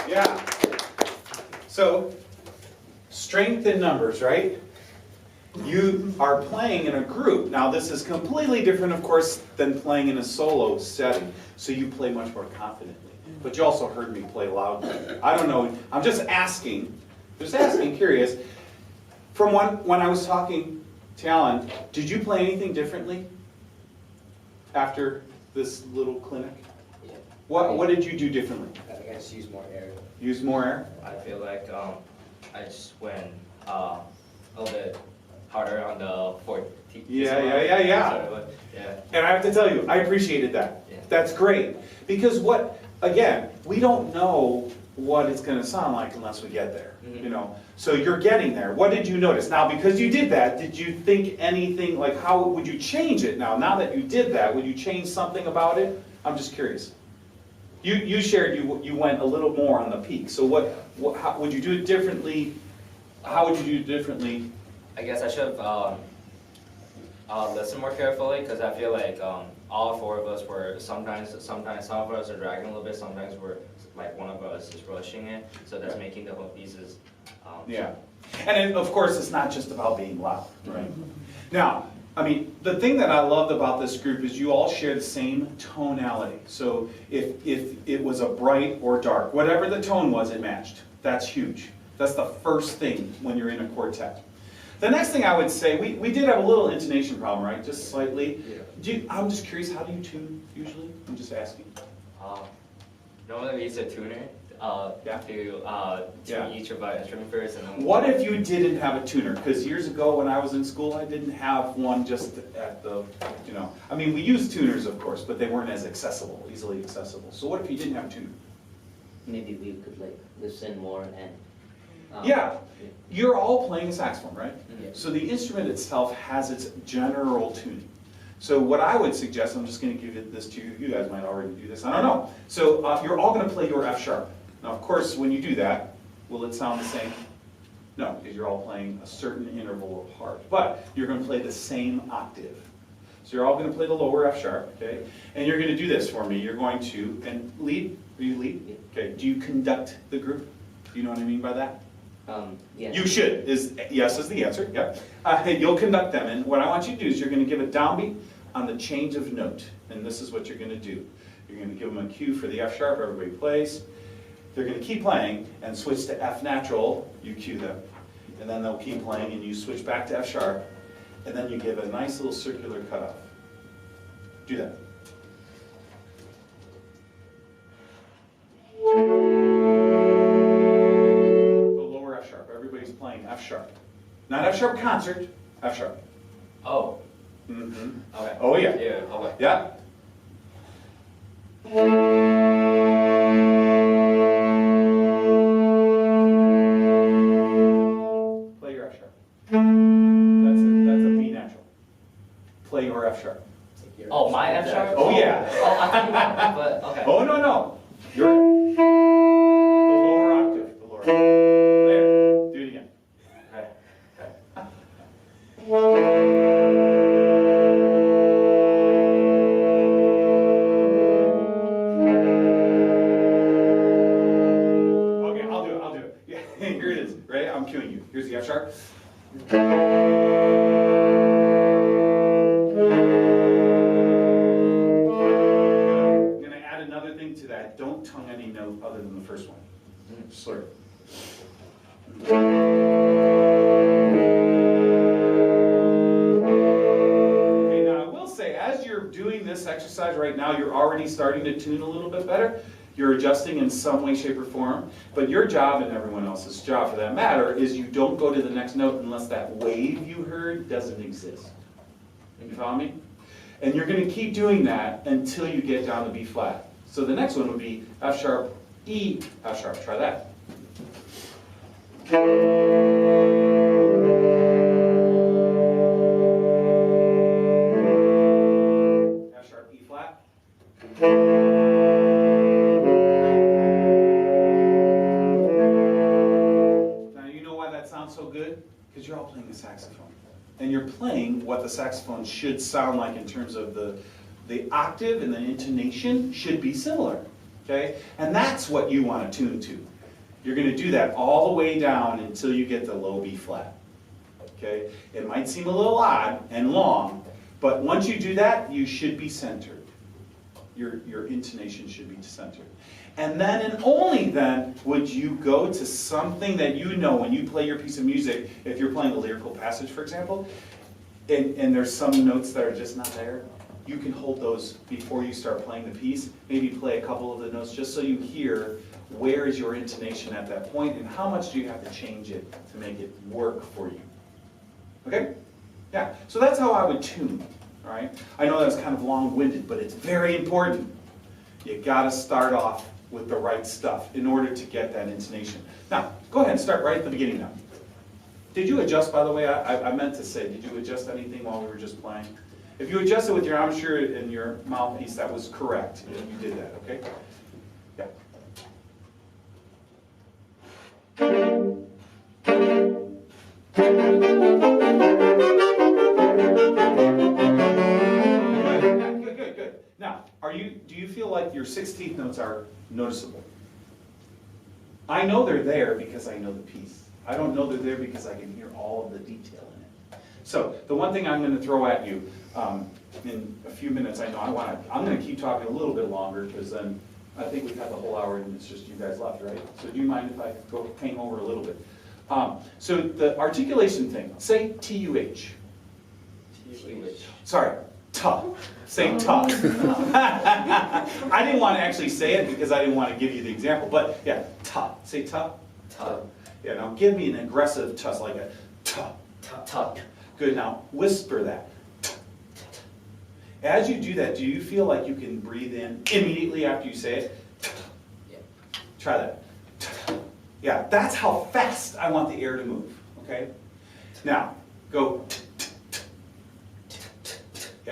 Yeah. So, strength in numbers, right? You are playing in a group. Now this is completely different, of course, than playing in a solo setting. So you play much more confidently. But you also heard me play loudly. I don't know, I'm just asking, curious. From when I was talking to Alan, did you play anything differently after this little clinic? Yeah. What did you do differently? I think I just use more air. Use more air? I feel like I just went a little bit harder on the fourth T. Yeah. Yeah. And I have to tell you, I appreciated that. Yeah. That's great. Because again, we don't know what it's going to sound like unless we get there. Mm-hmm. You know, so you're getting there. What did you notice? Now, because you did that, did you think anything, like how would you change it now? Now that you did that, would you change something about it? I'm just curious. You shared you went a little more on the peak. So how would you do it differently? How would you do it differently? I guess I should have listened more carefully, because I feel like all four of us were sometimes some of us are dragging a little bit. Sometimes we're like one of us is rushing it. So that's making the whole pieces. Yeah, and of course it's not just about being loud, right? Now, I mean, the thing that I loved about this group is you all share the same tonality. So if it was a bright or dark, whatever the tone was, it matched. That's huge. That's the first thing when you're in a quartet. The next thing I would say, we did have a little intonation problem, right? Just slightly. Yeah. I'm just curious, how do you tune usually? I'm just asking. Normally we use a tuner to tune each of our instrument first, and then. What if you didn't have a tuner? Because years ago when I was in school, I didn't have one just at the, I mean, we used tuners, of course, but they weren't as easily accessible. So what if you didn't have a tuner? Maybe we could like listen more and. Yeah, you're all playing a saxophone, right? Mm-hmm. So the instrument itself has its general tuning. So what I would suggest, I'm just going to give this to you. You guys might already do this. I don't know. So you're all going to play your F sharp. Now, of course, when you do that, will it sound the same? No, because you're all playing a certain interval apart. But you're going to play the same octave. So you're all going to play the lower F sharp, okay? And you're going to do this for me. You're going to, and lead, are you lead? Okay, do you conduct the group? Do you know what I mean by that? Yeah. You should, yes is the answer, yep. You'll conduct them, and what I want you to do is you're going to give a downbeat on the change of note, and this is what you're going to do. You're going to give them a cue for the F sharp, everybody plays. They're going to keep playing and switch to F natural, you cue them, and then they'll keep playing and you switch back to F sharp, and then you give a nice little circular cutoff. Do that. Everybody's playing F sharp. Not F sharp concert, F sharp. Oh. Mm-hmm. Okay. Oh yeah. Yeah, okay. Yeah. Play your F sharp. That's a B natural. Play your F sharp. Oh, my F sharp? Oh yeah. Oh, I thought, but, okay. Oh no. You're the lower octave. The lower octave. There. Do it again. Okay. Okay, I'll do it. Yeah, here it is. Ready? I'm cueing you. Here's the F sharp. I'm going to add another thing to that. Don't tongue any note other than the first one. Slur it. Okay, now I will say, as you're doing this exercise right now, you're already starting to tune a little bit better. You're adjusting in some way, shape, or form. But your job, and everyone else's job for that matter, is you don't go to the next note unless that wave you heard doesn't exist. You follow me? And you're going to keep doing that until you get down to B flat. So the next one would be F sharp, E, F sharp. Try that. F sharp, E flat. Now you know why that sounds so good? Because you're all playing the saxophone. And you're playing what the saxophone should sound like in terms of the octave and the intonation should be similar. Okay? And that's what you want to tune to. You're going to do that all the way down until you get the low B flat. Okay? It might seem a little odd and long, but once you do that, you should be centered. Your intonation should be centered. And then and only then would you go to something that you know when you play your piece of music, if you're playing a lyrical passage, for example, and there's some notes that are just not there, you can hold those before you start playing the piece. Maybe play a couple of the notes just so you hear where is your intonation at that point and how much do you have to change it to make it work for you. Okay? Yeah, so that's how I would tune. All right? I know that's kind of long-winded, but it's very important. You got to start off with the right stuff in order to get that intonation. Now, go ahead and start right at the beginning now. Did you adjust, by the way? I meant to say, did you adjust anything while we were just playing? If you adjusted with your embouchure and your mouthpiece, that was correct. You did that, okay? Yeah. Good. Now, do you feel like your 16th notes are noticeable? I know they're there because I know the piece. I don't know they're there because I can hear all of the detail in it. So, the one thing I'm going to throw at you in a few minutes, I'm going to keep talking a little bit longer because then I think we've had the whole hour and it's just you guys left, right? So do you mind if I go hang over a little bit? So the articulation thing, say T-U-H. Sorry, tuh. Say tuh. I didn't want to actually say it because I didn't want to give you the example, but yeah, tuh. Say tuh. Tuh. Yeah, now give me an aggressive tuh, like a tuh. Tuh. Good, now whisper that. As you do that, do you feel like you can breathe in immediately after you say it? Yeah. Try that. Yeah, that's how fast I want the air to move, okay? Now, go. Yeah,